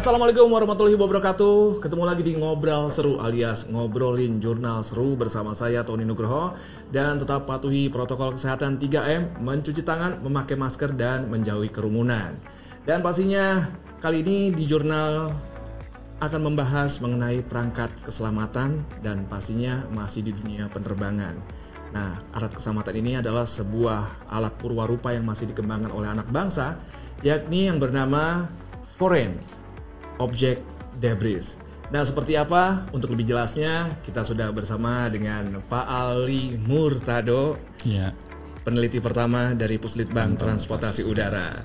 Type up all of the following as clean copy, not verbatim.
Assalamualaikum warahmatullahi wabarakatuh. Ketemu lagi di Ngobrol Seru alias Ngobrolin Jurnal Seru bersama saya Tony Nugroho. Dan tetap patuhi protokol kesehatan 3M, mencuci tangan, memakai masker, dan menjauhi kerumunan. Dan pastinya kali ini di jurnal akan membahas mengenai perangkat keselamatan dan pastinya masih di dunia penerbangan. Nah, alat keselamatan ini adalah sebuah alat purwarupa yang masih dikembangkan oleh anak bangsa, yakni yang bernama Foreign Object Debris. Nah, seperti apa? Untuk lebih jelasnya, kita sudah bersama dengan Pak Ali Murtado, peneliti pertama dari Puslitbang Transportasi Udara.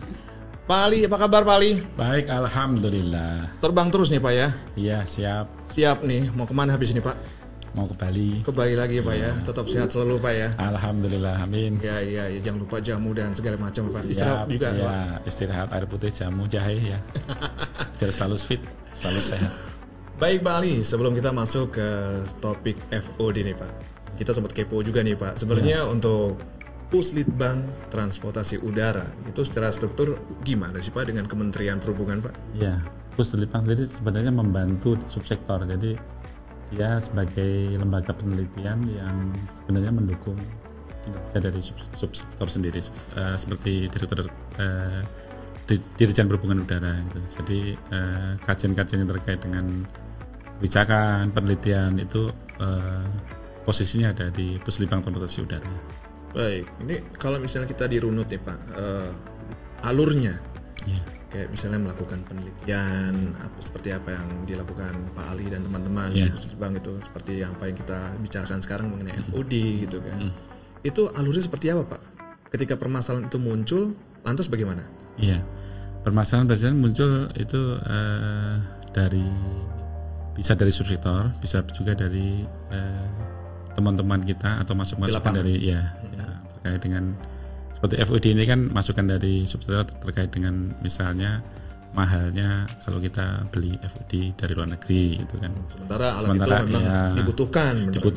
Pak Ali, apa kabar Pak Ali? Baik, alhamdulillah. Terbang terus nih Pak ya? Iya, siap. Siap nih, mau kemana habis ini Pak? Mau ke Bali. Ke Bali lagi Pak ya? Tetap sehat selalu Pak ya? Alhamdulillah, amin. Ya, jangan lupa jamu dan segala macam Pak. Istirahat juga ya, Pak? Istirahat, air putih, jamu, jahe ya. Biar selalu fit, selalu sehat. Baik Pak Ali, sebelum kita masuk ke topik FOD nih Pak, kita sempat kepo juga nih Pak. Sebenarnya untuk Puslitbang Transportasi Udara itu secara struktur gimana sih Pak dengan Kementerian Perhubungan Pak? Ya, Puslitbang sendiri sebenarnya membantu subsektor. Jadi dia sebagai lembaga penelitian yang sebenarnya mendukung kinerja dari subsektor sendiri, seperti Dirjen Perhubungan Udara gitu. Jadi kajian-kajian yang terkait dengan kebijakan penelitian itu posisinya ada di Puslitbang Transportasi Udara. Baik, ini kalau misalnya kita dirunut nih Pak, alurnya, kayak misalnya melakukan penelitian, seperti apa yang dilakukan Pak Ali dan teman-teman di Puslitbang itu, seperti apa yang kita bicarakan sekarang mengenai FOD gitu kan. Itu alurnya seperti apa Pak? Ketika permasalahan itu muncul, lantas bagaimana? Iya, permasalahan muncul itu bisa dari subsektor, bisa juga dari teman-teman kita atau masukan dari terkait dengan seperti FOD ini kan masukan dari subsektor terkait dengan misalnya mahalnya kalau kita beli FOD dari luar negeri gitu kan. Sementara alat itu memang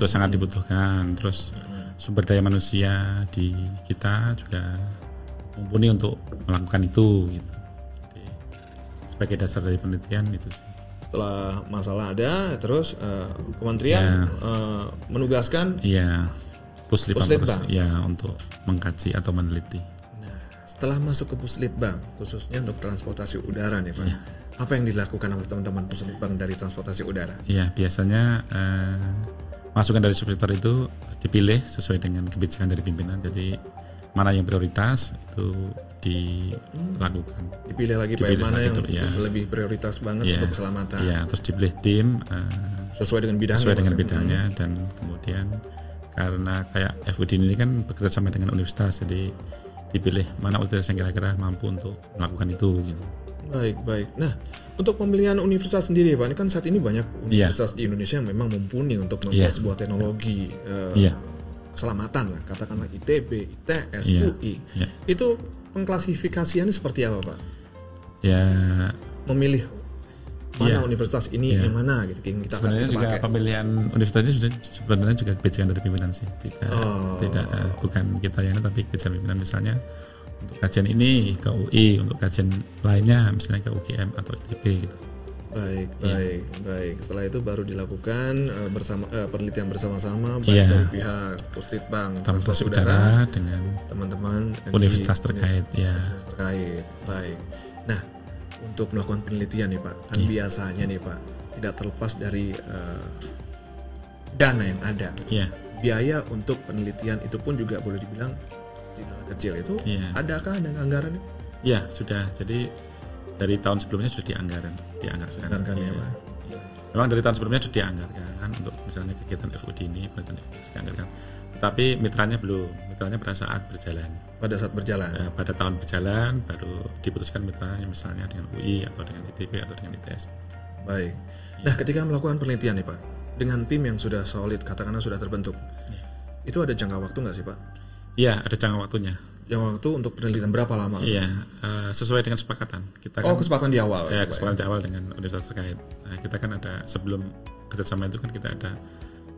sangat dibutuhkan. Terus sumber daya manusia di kita juga mumpuni untuk melakukan itu gitu. Jadi, sebagai dasar dari penelitian itu sih. Setelah masalah ada, terus kementerian menugaskan Puslitbang untuk mengkaji atau meneliti. Nah, setelah masuk ke Puslitbang, khususnya untuk transportasi udara nih Pak, apa yang dilakukan oleh teman-teman Puslitbang dari transportasi udara? Iya, biasanya masukan dari subsektor itu dipilih sesuai dengan kebijakan dari pimpinan. Jadi mana yang prioritas itu dilakukan. Dipilih lagi Pak, mana yang lebih prioritas banget untuk keselamatan. Iya, terus dipilih tim sesuai dengan bidangnya dan kemudian karena kayak FOD ini kan bekerja sama dengan universitas, jadi dipilih mana universitas yang kira-kira mampu untuk melakukan itu gitu. Baik. Nah, untuk pemilihan universitas sendiri Pak, ini kan saat ini banyak universitas di Indonesia yang memang mumpuni untuk membuat sebuah teknologi keselamatan lah, katakanlah ITB, ITS, UI. Itu pengklasifikasiannya seperti apa Pak? Ya, memilih mana universitas ini yang mana gitu yang kita sebenarnya juga pakai. Pemilihan universitas ini sebenarnya juga kebijakan dari pimpinan sih, tidak bukan kita yang tapi kebijakan pimpinan. Misalnya untuk kajian ini ke UI, untuk kajian lainnya misalnya ke UGM atau ITB gitu. Baik. Setelah itu baru dilakukan penelitian bersama-sama baik dari pihak Puslitbang Transportasi Udara dengan teman-teman universitas terkait. Baik. Nah, untuk melakukan penelitian nih Pak, kan biasanya nih Pak tidak terlepas dari dana yang ada. Biaya untuk penelitian itu pun juga boleh dibilang tidak kecil itu. Adakah ada anggarannya? Ya, sudah. Jadi dari tahun sebelumnya sudah dianggarkan ya Pak. Memang dari tahun sebelumnya sudah dianggarkan untuk misalnya kegiatan FOD ini, penelitian FOD dianggarkan. Tetapi mitranya belum. Mitranya pada saat berjalan. Pada tahun berjalan baru diputuskan mitranya misalnya dengan UI atau dengan ITB atau dengan ITS. Baik. Nah, ketika melakukan penelitian nih Pak, dengan tim yang sudah solid, katakanlah sudah terbentuk, itu ada jangka waktu nggak sih Pak? Iya, ada jangka waktunya. Jangka waktu untuk penelitian berapa lama? Iya, sesuai dengan kesepakatan. Kita kesepakatan di awal. Ya, kesepakatan di awal dengan universitas terkait. Nah, kita kan ada sebelum kerjasama itu kan kita ada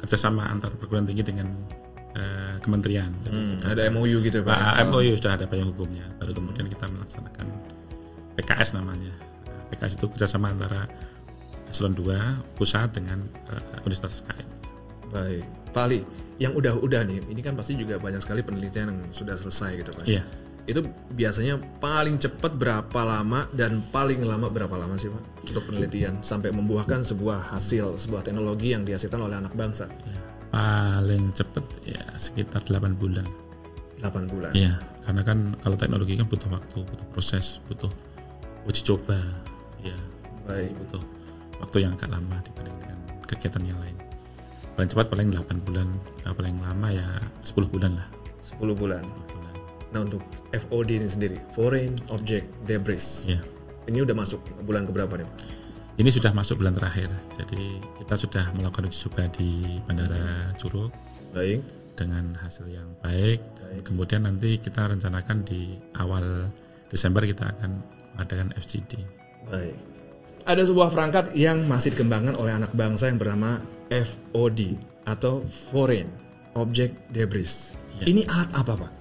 kerjasama antar perguruan tinggi dengan kementerian. Ada MOU gitu Pak? MOU sudah ada payung hukumnya. Baru kemudian kita melaksanakan PKS namanya, PKS itu kerjasama antara eselon 2 pusat dengan universitas terkait. Baik, Pak Ali, yang udah nih, ini kan pasti juga banyak sekali penelitian yang sudah selesai gitu Pak. Iya. Itu biasanya paling cepat berapa lama dan paling lama berapa lama sih Pak untuk penelitian sampai membuahkan sebuah hasil, sebuah teknologi yang dihasilkan oleh anak bangsa? Ya, paling cepat ya sekitar 8 bulan. 8 bulan. Iya, karena kan kalau teknologi kan butuh waktu, butuh proses, butuh uji coba. Ya, baik, butuh waktu yang agak lama dibanding dengan kegiatan yang lain. Paling cepat paling 8 bulan, paling lama ya 10 bulan lah. 10 bulan. Nah, untuk FOD ini sendiri, Foreign Object Debris, ya. Ini udah masuk bulan keberapa nih Pak? Ini sudah masuk bulan terakhir. Jadi kita sudah melakukan uji coba di Bandara Curug. Baik. Dengan hasil yang baik. Kemudian nanti kita rencanakan di awal Desember kita akan mengadakan FGD. Baik. Ada sebuah perangkat yang masih dikembangkan oleh anak bangsa yang bernama FOD atau Foreign Object Debris. Ya. Ini alat apa Pak?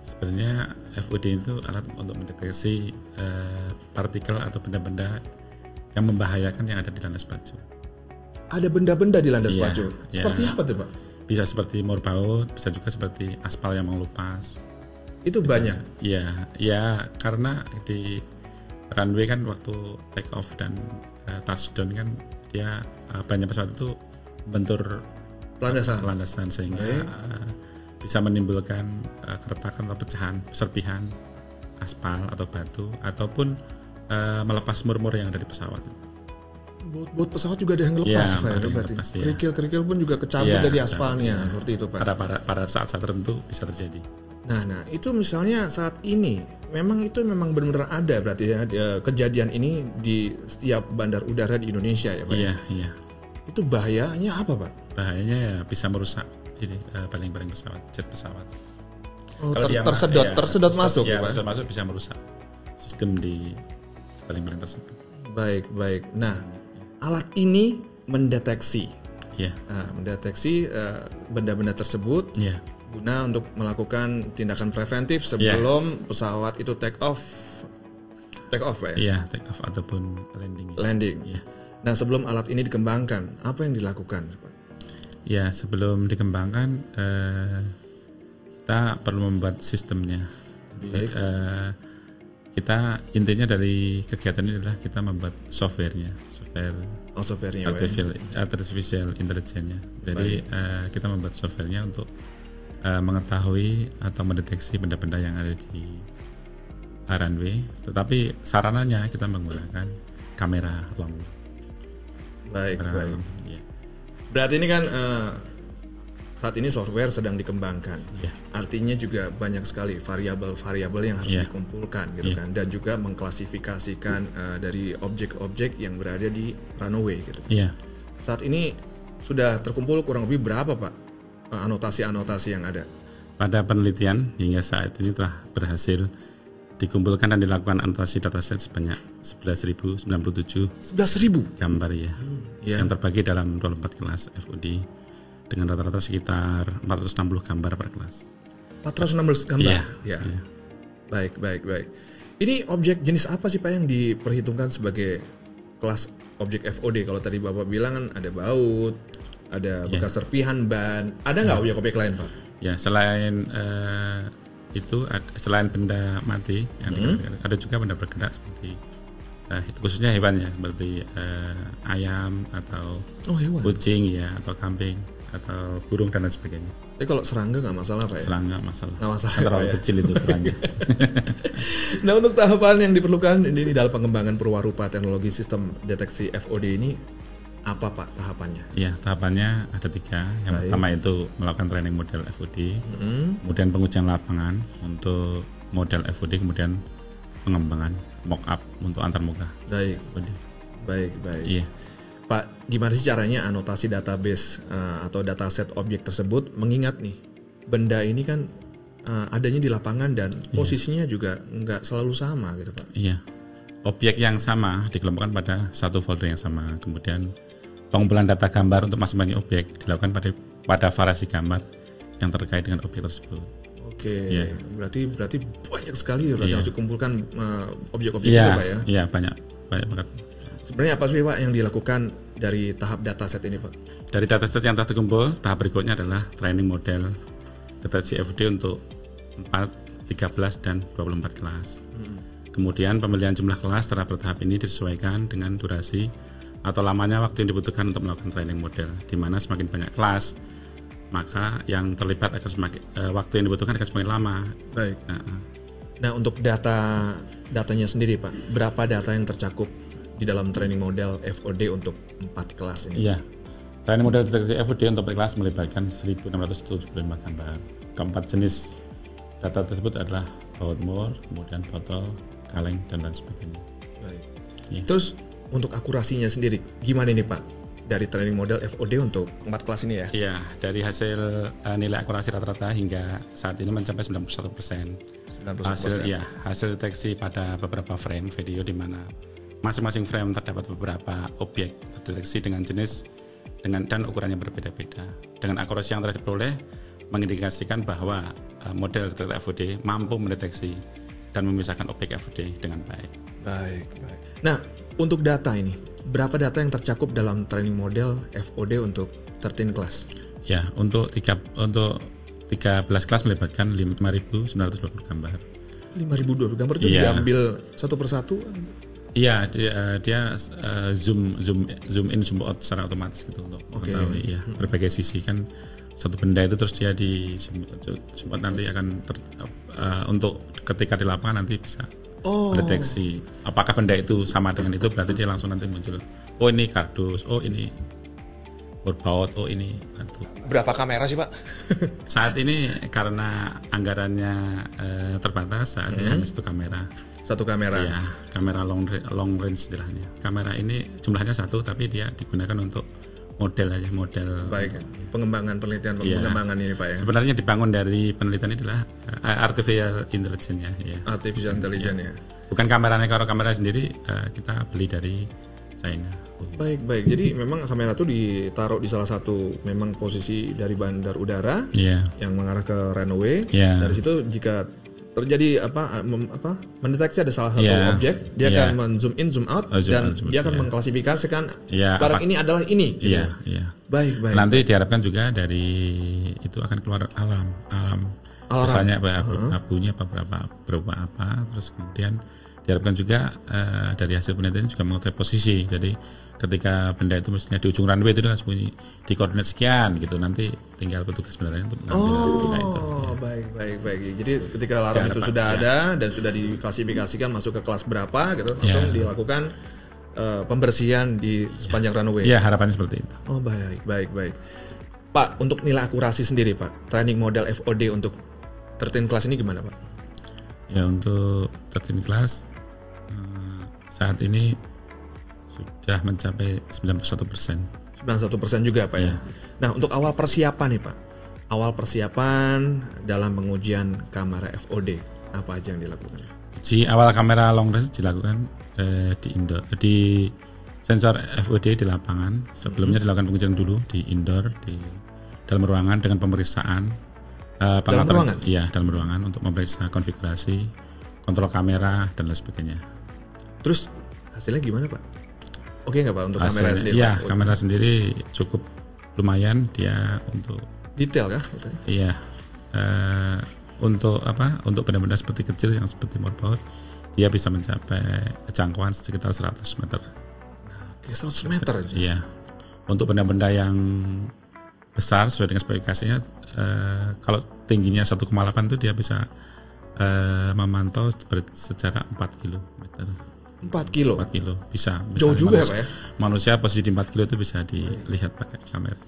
Sebenarnya FOD itu alat untuk mendeteksi partikel atau benda-benda yang membahayakan yang ada di landas pacu. Ada benda-benda di landas pacu? Seperti apa tuh Pak? Bisa seperti motorbaut, bisa juga seperti aspal yang mengelupas. Itu bisa, banyak? Ya karena di runway kan waktu take off dan touchdown kan dia banyak pesawat itu bentur landasan sehingga bisa menimbulkan keretakan atau pecahan, serpihan aspal atau batu ataupun melepas murmur yang ada di pesawat. Buat pesawat juga ada yang lepas Pak, berarti. Kerikil-kerikil pun juga kecabut dari aspalnya, seperti itu Pak. Pada saat-saat tertentu bisa terjadi. Nah itu misalnya saat ini memang benar-benar ada berarti ya kejadian ini di setiap bandar udara di Indonesia ya Pak. Iya. Itu bahayanya apa Pak? Bahayanya ya bisa merusak ini paling-paling pesawat, jet pesawat. Tersedot masuk ya Pak. Tersedot masuk bisa merusak sistem di paling-paling tersebut. Baik. Nah, alat ini mendeteksi. Ya. Mendeteksi benda-benda tersebut. Ya. Guna untuk melakukan tindakan preventif sebelum pesawat itu take off Pak ya? Iya, take off ataupun landing. Ya. Nah, sebelum alat ini dikembangkan, apa yang dilakukan Pak? Ya, sebelum dikembangkan kita perlu membuat sistemnya. Jadi, kita intinya dari kegiatan ini adalah kita membuat software artificial intelligence-nya. Jadi kita membuat softwarenya untuk mengetahui atau mendeteksi benda-benda yang ada di runway. Tetapi sarananya kita menggunakan kamera long. Baik. Ya. Berarti ini kan saat ini software sedang dikembangkan. Yeah. Artinya juga banyak sekali variabel-variabel yang harus dikumpulkan gitu kan, dan juga mengklasifikasikan dari objek-objek yang berada di runway gitu. Yeah. Saat ini sudah terkumpul kurang lebih berapa Pak anotasi-anotasi yang ada? Pada penelitian hingga saat ini telah berhasil dikumpulkan dan dilakukan anotasi dataset sebanyak 11.097 gambar yang terbagi dalam 24 kelas FOD dengan rata-rata sekitar 460 gambar per kelas. 460 gambar? Ya. Baik. Ini objek jenis apa sih Pak yang diperhitungkan sebagai kelas objek FOD? Kalau tadi Bapak bilang kan ada baut, ada bekas serpihan ban, ada nggak objek-objek lain Pak? Ya, selain itu selain benda mati yang ada juga benda bergerak seperti khususnya hewan ya, seperti ayam atau kucing ya, atau kambing atau burung dan lain sebagainya. Tapi kalau serangga nggak masalah Pak ya? Serangga nggak masalah. Terlalu kecil itu serangga. Nah, untuk tahapan yang diperlukan ini dalam pengembangan perwarupa teknologi sistem deteksi FOD ini apa Pak tahapannya? Ya, tahapannya ada 3. Yang pertama itu melakukan training model FOD, kemudian pengujian lapangan untuk model FOD, kemudian pengembangan mock-up untuk antarmuka. Baik. Iya. Pak, gimana sih caranya anotasi database atau dataset objek tersebut, mengingat nih benda ini kan adanya di lapangan dan posisinya juga nggak selalu sama gitu Pak? Iya. Objek yang sama dikelompokkan pada satu folder yang sama. Kemudian pengumpulan data gambar untuk masing-masing objek dilakukan pada variasi gambar yang terkait dengan objek tersebut. Berarti banyak sekali harus dikumpulkan objek-objek itu Pak ya? Iya, banyak banyak banget. Sebenarnya apa sih Pak yang dilakukan dari tahap dataset ini Pak? Dari dataset yang telah terkumpul, tahap berikutnya adalah training model deteksi FOD untuk 4, 13, dan 24 kelas. Kemudian pemilihan jumlah kelas secara bertahap ini disesuaikan dengan durasi atau lamanya waktu yang dibutuhkan untuk melakukan training model, di mana semakin banyak kelas, maka yang terlibat akan waktu yang dibutuhkan akan semakin lama. Baik. Nah untuk datanya sendiri Pak, berapa data yang tercakup di dalam training model FOD untuk 4 kelas ini? Iya, training model deteksi FOD untuk 4 kelas melibatkan 1.675 gambar. Keempat jenis data tersebut adalah baut bor, kemudian botol, kaleng, dan lain sebagainya. Baik. Ya. Terus untuk akurasinya sendiri, gimana nih Pak? Dari training model FOD untuk 4 kelas ini ya? Iya, dari hasil nilai akurasi rata-rata hingga saat ini mencapai 91%. 91%. Hasil deteksi pada beberapa frame video di mana masing-masing frame terdapat beberapa objek terdeteksi dengan jenis dan ukurannya berbeda-beda. Dengan akurasi yang telah diperoleh mengindikasikan bahwa model detektor FOD mampu mendeteksi dan memisahkan objek FOD dengan baik. Baik. Nah, untuk data ini, berapa data yang tercakup dalam training model FOD untuk 13 kelas? Ya, untuk 13 kelas melibatkan 5.920 gambar. 5.020 gambar itu diambil satu persatu? Iya, dia zoom in zoom out secara otomatis gitu untuk mengetahui berbagai sisi kan satu benda itu terus dia di zoom out nanti akan untuk ketika di lapangan nanti bisa mendeteksi apakah benda itu sama dengan itu, berarti dia langsung nanti muncul oh ini kardus, oh ini berbaut, oh ini batu. Berapa kamera sih Pak? Saat ini karena anggarannya terbatas, saat ini hanya satu kamera. Ya, kamera long range istilahnya. Kamera ini jumlahnya satu, tapi dia digunakan untuk model. Baik, pengembangan ini Pak ya. Sebenarnya dibangun dari penelitian ini adalah artificial intelligence ya. Artificial intelligence ya. Bukan kameranya, kalau kamera sendiri kita beli dari China. Baik. Jadi memang kamera itu ditaruh di salah satu memang posisi dari bandar udara yang mengarah ke runway. Dari situ jika terjadi mendeteksi ada salah satu objek, dia akan men-zoom in, zoom out, dan dia akan mengklasifikasikan barang ini adalah ini. Iya. Baik. Nanti diharapkan juga dari itu akan keluar alam. Misalnya abunya berupa apa, terus kemudian diharapkan juga dari hasil penelitian juga mengetahui posisi. Jadi ketika benda itu mestinya di ujung runway itu langsung di koordinat sekian gitu, nanti tinggal petugas bendaranya untuk mengambil benda itu. Baik. Jadi ketika alarm itu sudah ada dan sudah diklasifikasikan masuk ke kelas berapa gitu, langsung dilakukan pembersihan di sepanjang runway. Iya, harapannya seperti itu. Oh baik. Pak, untuk nilai akurasi sendiri Pak, training model FOD untuk 13 kelas ini gimana Pak? Ya, untuk 13 kelas saat ini sudah mencapai 91%. 91% juga Pak ya. Nah, untuk awal persiapan nih Pak, dalam pengujian kamera FOD apa aja yang dilakukan? Uji awal kamera long range dilakukan di sensor FOD di lapangan. Sebelumnya dilakukan pengujian dulu di indoor, di dalam ruangan dengan pemeriksaan dalam ruangan? Iya, dalam ruangan untuk memeriksa konfigurasi, kontrol kamera dan lain sebagainya. Terus hasilnya gimana Pak? Oke nggak Pak untuk kamera sendiri? Iya, kamera sendiri cukup lumayan dia untuk detail kah? Iya, untuk benda-benda seperti kecil yang seperti motorboat, dia bisa mencapai jangkauan sekitar 100 meter. Oke, 100 meter aja? Iya, untuk benda-benda yang besar sesuai dengan spesifikasinya, kalau tingginya 1,8 itu dia bisa memantau secara 4 km. 4 kilo bisa jauh juga Pak ya? Manusia posisi di 4 kilo itu bisa dilihat pakai kamera.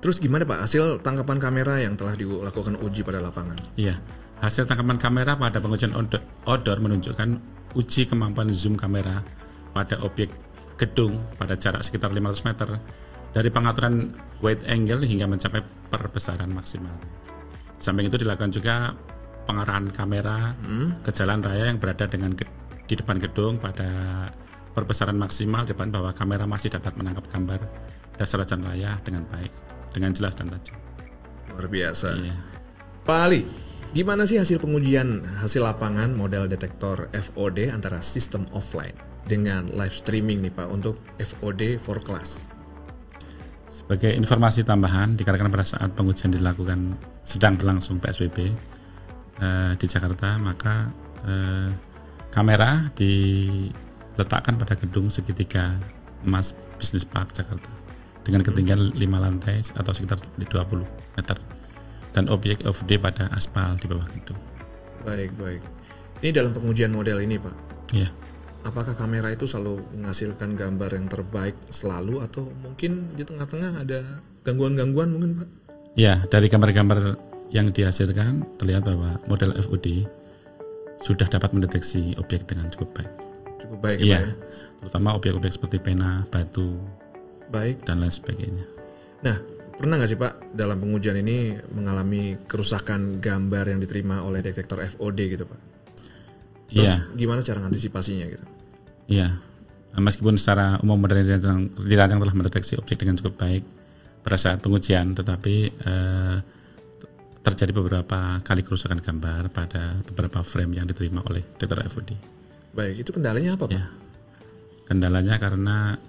Terus gimana Pak hasil tangkapan kamera yang telah dilakukan uji pada lapangan? Iya, hasil tangkapan kamera pada pengujian outdoor menunjukkan uji kemampuan zoom kamera pada objek gedung pada jarak sekitar 500 meter dari pengaturan wide angle hingga mencapai perbesaran maksimal. Di samping itu dilakukan juga pengarahan kamera ke jalan raya yang berada di depan gedung pada perbesaran maksimal, depan bahwa kamera masih dapat menangkap gambar dasar jalan raya dengan baik, dengan jelas dan tajam. Luar biasa. Iya. Pak Ali, gimana sih hasil pengujian hasil lapangan model detektor FOD antara sistem offline dengan live streaming nih Pak untuk FOD for Class? Sebagai informasi tambahan, dikarenakan pada saat pengujian dilakukan sedang berlangsung PSBB di Jakarta, maka kamera diletakkan pada gedung segitiga Emas Business Park Jakarta dengan ketinggian 5 lantai atau sekitar 20 meter, dan objek FOD pada aspal di bawah gedung. Baik. Ini dalam pengujian model ini Pak. Ya. Apakah kamera itu selalu menghasilkan gambar yang terbaik selalu, atau mungkin di tengah-tengah ada gangguan-gangguan mungkin Pak? Ya, dari gambar-gambar yang dihasilkan terlihat bahwa model FOD sudah dapat mendeteksi objek dengan cukup baik. Cukup baik ya, Pak ya? Terutama objek-objek seperti pena, batu, baik, dan lain sebagainya. Nah, pernah nggak sih Pak dalam pengujian ini mengalami kerusakan gambar yang diterima oleh detektor FOD gitu Pak? Terus gimana cara antisipasinya gitu? Iya, meskipun secara umum model dirancang telah mendeteksi objek dengan cukup baik pada saat pengujian, tetapi terjadi beberapa kali kerusakan gambar pada beberapa frame yang diterima oleh detektor FOD. Baik, itu kendalanya apa Pak? Ya, kendalanya karena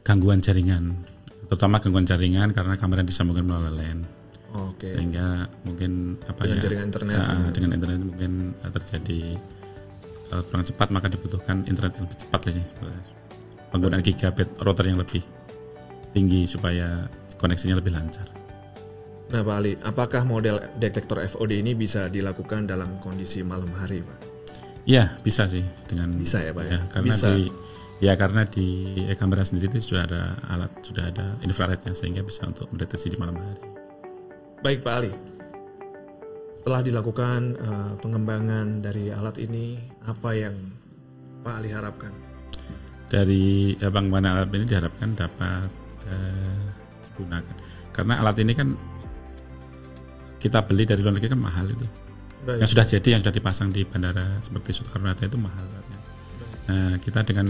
gangguan jaringan, terutama gangguan jaringan karena kamera disambungkan melalui LAN. Oke. Sehingga mungkin dengan jaringan internet. Dengan internet mungkin terjadi kurang cepat, maka dibutuhkan internet yang lebih cepat lagi. Penggunaan gigabit router yang lebih tinggi supaya koneksinya lebih lancar. Nah Pak Ali, apakah model detektor FOD ini bisa dilakukan dalam kondisi malam hari Pak? Iya, bisa sih bisa ya Pak ya? Karena bisa. Karena di kamera sendiri itu sudah ada alat, sudah ada infrarednya, sehingga bisa untuk mendeteksi di malam hari. Baik Pak Ali, setelah dilakukan pengembangan dari alat ini, apa yang Pak Ali harapkan? Dari pengembangan alat ini diharapkan dapat digunakan, karena alat ini kan kita beli dari luar negeri kan mahal itu. Baik. Yang sudah jadi, yang sudah dipasang di bandara seperti Soekarno-Hatta itu mahal. Nah, kita dengan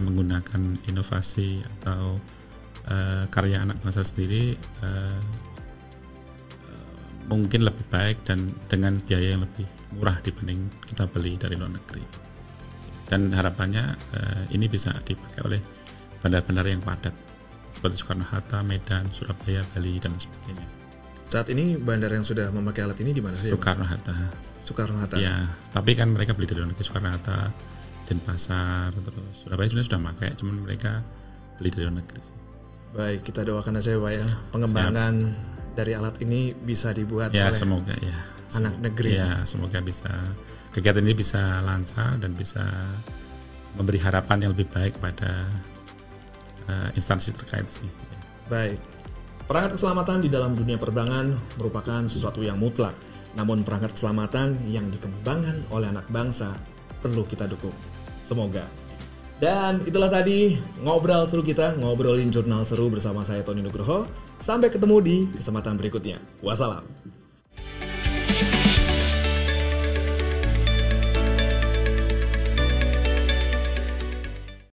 menggunakan inovasi atau karya anak bangsa sendiri mungkin lebih baik dan dengan biaya yang lebih murah dibanding kita beli dari luar negeri. Dan harapannya ini bisa dipakai oleh bandar-bandar yang padat seperti Soekarno-Hatta, Medan, Surabaya, Bali, dan sebagainya. Saat ini bandar yang sudah memakai alat ini di mana sih? Soekarno-Hatta. Ya, tapi kan mereka beli dari luar negeri. Soekarno-Hatta, Denpasar, terus Surabaya sebenarnya sudah pakai, cuman mereka beli dari luar negeri. Baik, kita doakan aja Pak ya, pengembangan dari alat ini bisa dibuat oleh semoga anak negeri. Ya, semoga bisa kegiatan ini bisa lancar dan bisa memberi harapan yang lebih baik kepada instansi terkait sih. Baik. Perangkat keselamatan di dalam dunia penerbangan merupakan sesuatu yang mutlak. Namun perangkat keselamatan yang dikembangkan oleh anak bangsa perlu kita dukung. Semoga. Dan itulah tadi ngobrol seru kita, ngobrolin jurnal seru bersama saya Tony Nugroho. Sampai ketemu di kesempatan berikutnya. Wassalam.